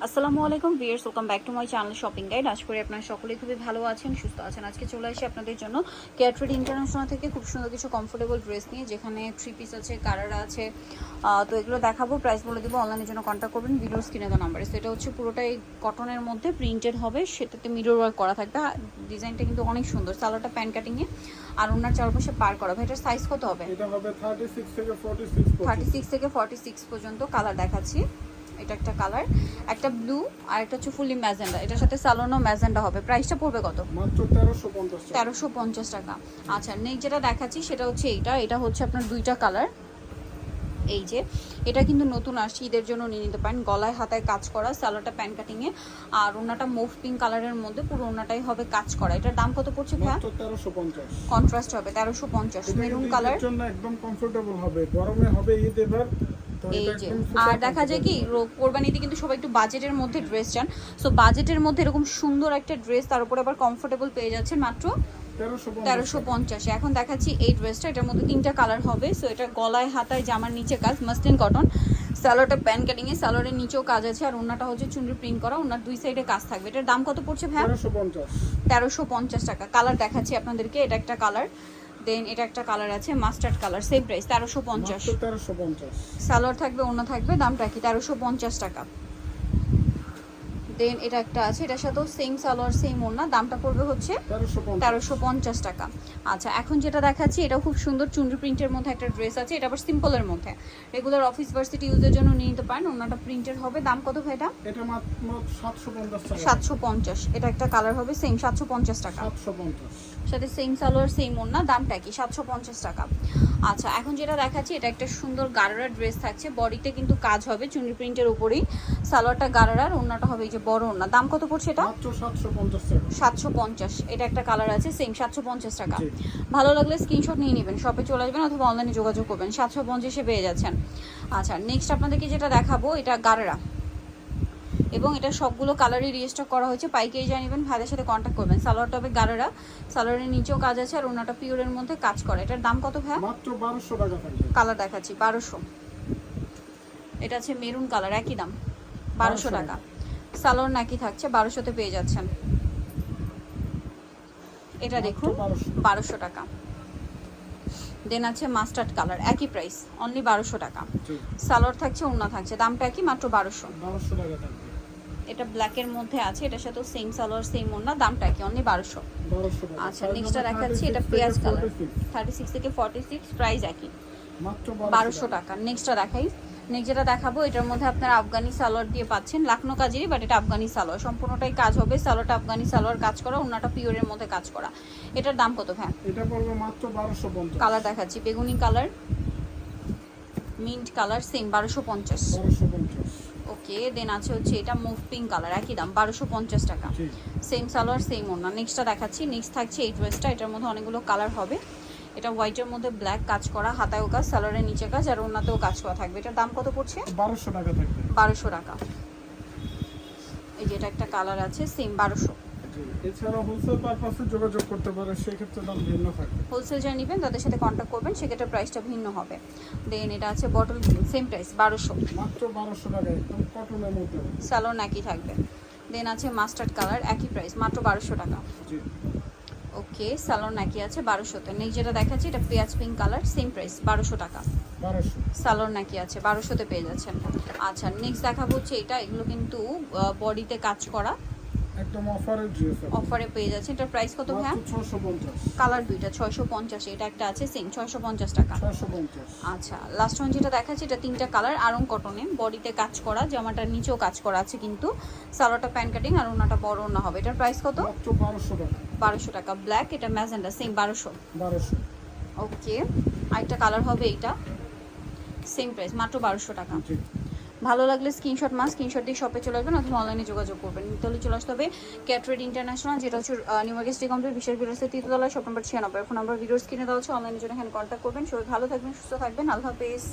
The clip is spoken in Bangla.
আসসালামু আলাইকুম viewers, welcome back to my channel shopping guide. আশা করি আপনারা সকলেই খুবই ভালো আছেন, সুস্থ আছেন। আজকে চলে আসি আপনাদের জন্য কেয়ারট্রেড ইন্টারন্যাশনাল থেকে খুব সুন্দর কিছু কমফোর্টেবল ড্রেস নিয়ে, যেখানে 3 পিস আছে, কারারা আছে। তো এগুলো দেখাবো, প্রাইস বলে দেবো। অনলাইনের জন্য কন্ট্যাক্ট করবেন ভিডিওর স্ক্রিনে দেওয়া নাম্বারে। সেটা হচ্ছে পুরোটাই কটনের মধ্যে প্রিন্টেড হবে, সেটাতে মিরর ওয়ার্ক করা থাকবে। ডিজাইনটা কিন্তু অনেক সুন্দর। সালোয়ারটা প্যান্ট কাটিংয়ে আর ওনার চারপাশে পার করা। এটার সাইজ কত হবে? এটা হবে 36 থেকে 46 পর্যন্ত। 36 থেকে 46 পর্যন্ত। কালার দেখাচ্ছি। এটা একটা কালার, একটা ব্লু, আর একটা হচ্ছে ফুলি ম্যাজেন্ডা। এটার সাথে সালোনো ম্যাজেন্ডা হবে। প্রাইসটা পড়বে কত? মাত্র 1350 টাকা। 1350 টাকা। আচ্ছা, নেক্সট যেটা দেখাচ্ছি সেটা হচ্ছে এটা হচ্ছে আপনার দুইটা কালার। এই যে এটা কিন্তু নতুন আসছে, ঈদের জন্য নিয়ে নিতে পারেন। গলায় হাতায় কাজ করা, সালোয়ারটা প্যান্ট কাটিংয়ে, আর ওনাটা মুভ পিঙ্ক কালারের মধ্যে, পুরো ওনাটাই হবে কাজ করা। এটার দাম কত পড়ছে ভাইয়া? মাত্র 1350। কন্ট্রাস্ট হবে 1350। মেরুন কালার, এর জন্য একদম কমফোর্টেবল হবে, গরমে হবে ঈদ এবার। এই যে। আর দেখা যায় কি কোরবানিতে কিন্তু সবাই একটু বাজেটের মধ্যে ড্রেস চান। সো বাজেটের মধ্যে এরকম সুন্দর একটা ড্রেস, তার উপরে আবার কমফোর্টেবল পেয়ে যাচ্ছেন মাত্র 1350। এখন দেখাচ্ছি এই ড্রেসটা। এটার মধ্যে 3টা কালার হবে। সো এটা গলায় হাতায় জামার নিচে কাজ, মাসলিন কটন। সালোয়ারটা প্যান্ট কাটিংয়ে, সালোয়ারের নিচেও কাজ আছে, আর ওনাটা হচ্ছে চুনরি প্রিন্ট করা। ওনার দুই সাইডে কাজ থাকবে। এটার দাম কত পড়ছে ভাই? 1350 টাকা। কালার দেখাচ্ছি আপনাদেরকে। এটা একটা কালার, দেন এটা একটা কালার আছে mustard colour, same price 1350। Salwar থাকবে, ওড়না থাকবে। দামটা কি? 1350 টাকা। দেন এটা একটা আছে, এটার সাথেও সেম সালোয়ার সেম ওড়না, দামটা পড়বে হচ্ছে 1350 টাকা। আচ্ছা, এখন যেটা দেখাচ্ছি এটাও খুব সুন্দর চুনরি প্রিন্টের মধ্যে একটা ড্রেস আছে। এটা আবার সিম্পলের মধ্যে, রেগুলার অফিস ভার্সিটি ইউজের জন্য নিয়ে নিতে পারেন। ওড়নাটা প্রিন্টের হবে। দাম কত ভাই এটা? এটা মাত্র 750 টাকা। 750। এটা একটা কালার হবে, সেম 750 টাকা। 750 সাথে সেম সালোয়ার সেম ওড়না, দামটা কি? 750 টাকা। আচ্ছা, এখন যেটা দেখাচ্ছি এটা একটা সুন্দর গারারা ড্রেস থাকছে। বডিতে কিন্তু কাজ হবে চুনরি প্রিন্টের উপরেই। সালোয়ারটা গারারার, ওড়নাটা হবে এই যে বড় ওড়না। দাম কত পড়ছে এটা? মাত্র 750 টাকা। 750। এটা একটা কালার আছে, সেম 750 টাকা। ভালো লাগলে স্ক্রিনশট নিয়ে নেবেন, শপে চলে আসবেন অথবা অনলাইনে যোগাযোগ করবেন। 750-এ পেয়ে যাচ্ছেন। আচ্ছা, নেক্সট আপনাদেরকে যেটা দেখাবো এটা গারারা, এবং এটা সবগুলো কালারই রিস্টক করা হয়েছে। পাইকারি জানিবেন, ভাইদের সাথে কন্ট্যাক্ট করবেন। সালোয়ারটা হবে গারারা, সালোয়ারের নিচেও কাজ আছে, আর ওনাটা পিওরের মধ্যে কাজ করে। এটার দাম কত ভাই? মাত্র 1200 টাকা থাকবে। কালার দেখাচ্ছি 1200। এটা আছে মেরুন কালার, একই দাম 1200 টাকা। সালোয়ার নাকি থাকছে 1200-তে পেয়ে যাচ্ছেন। এটা দেখুন 1200 টাকা। দেন আছে মাস্টার্ড কালার, একই প্রাইস, অনলি 1200 টাকা। সালোয়ার থাকছে, ওড়না থাকছে, দামটা কি? মাত্র 1200 টাকা থাকবে। এটা ব্ল্যাকের মধ্যে আছে, এটার সাথে সেম সালোয়ার সেম ওড়না, দামটা কি? অনলি 1200 টাকা। আচ্ছা, নেক্সটটা দেখাচ্ছি। এটা পেঁয়াজ কালার, 36 থেকে 46, প্রাইস একই, মাত্র 1200 টাকা। নেক্সটটা দেখাই। নেক্সট যেটা দেখাবো এটার মধ্যে আপনারা আফগানি সালোয়ার দিয়ে পাচ্ছেন, লাখনো কাজেরই, বাট এটা আফগানি সালোয়ার, সম্পূর্ণটাই কাজ হবে। সালোয়ারটা আফগানি সালোয়ার কাজ করা, ওড়নাটা পিওরের মধ্যে কাজ করা। এটার দাম কত ভাই? এটা পড়বে মাত্র 1250। কালার দেখাচ্ছি, বেগুনি কালার, মিন্ট কালার, সেম 1250। ওকে, দেন আছে হচ্ছে এটা মুভ পিঙ্ক কালার, একই দাম 1250 টাকা। সেম সালোয়ার সেম ওড়না। নেক্সটটা দেখাচ্ছি। নেক্সট থাকছে এই ড্রেসটা। এটার মধ্যে অনেকগুলো কালার হবে। এটা হোয়াইটের মধ্যে ব্ল্যাক কাজ করা, হাতায়ও কাজ, সালোয়ারের নিচে কাজ, আর ওড়নাতেও কাজ করা থাকবে। এটার দাম কত পড়ছে? 1200 টাকা থাকবে। 1200 টাকা। এই যে এটা একটা কালার আছে, সেম 1200। এছাড়া হোলসেল পারপাসে যোগাযোগ করতে পারে, সেক্ষেত্রে দাম ভিন্ন থাকবে। হোলসেল যারা নেবেন তাদের সাথে কন্ট্যাক্ট করবেন, সেক্ষেত্রে প্রাইসটা ভিন্ন হবে। দেন এটা আছে বটল গ্রিন, সেম প্রাইস 1200। মাত্র 1200 টাকা, একদম কটনের মধ্যে। সালোয়ার একই থাকবে। দেন আছে মাস্টার্ড কালার, একই প্রাইস, মাত্র 1200 টাকা। জি। ওকে, সালোয়ার নাকি আছে 1200-তে। নেক্সট যেটা দেখাচ্ছি এটা পেঁয়াজ পিঙ্ক কালার, সেম প্রাইস 1200 টাকা। 1200। সালোয়ার নাকি আছে 1200-তে পেয়ে যাচ্ছেন। আচ্ছা, নেক্সট দেখাবো হচ্ছে এটা। এগুলো কিন্তু বডিতে কাজ করা, একদম অফারের ড্রেস। অফারে পেয়ে যাচ্ছে। এটার প্রাইস কত ভাই? মাত্র 650। কালার দুইটা 650। এটা একটা আছে সেম 650 টাকা। 650। আচ্ছা, লাস্ট ওয়ান যেটা দেখাচ্ছি এটা 3টা কালার, আরং কটনে, বডিতে কাজ করা, জামাটার নিচেও কাজ করা আছে কিন্তু। সালোয়ারটা প্যান্ট কাটিং, আর ওনাটা বড় ওনা হবে। এটার প্রাইস কত? মাত্র 1200 টাকা। 1200 টাকা। ব্ল্যাক, এটা ম্যাজেন্ডা, সেম 1200। 1200। ওকে, আরেকটা কালার হবে এইটা, সেম প্রাইস, মাত্র 1200 টাকা। জি। ভালো লাগলে স্ক্রিনশট দিয়ে শপে চলে আসবেন অথবা অনলাইনে যোগাযোগ করবেন। তাহলে চলে আসতে হবে কেয়ারট্রেড ইন্টারন্যাশনাল, যেটা হচ্ছে নিউ মার্কেট সিটি কমপ্লেক্স, বিশেষ বিরসের 3তলায়, শপ নম্বর 96। ফোন নাম্বার ভিডিওর স্ক্রিনে দেওয়া হচ্ছে, অনলাইনের জন্য এখানে কন্ট্যাক্ট করবেন। সবাই ভালো থাকবেন, সুস্থ থাকবেন, আল্লাহ হাফেজ।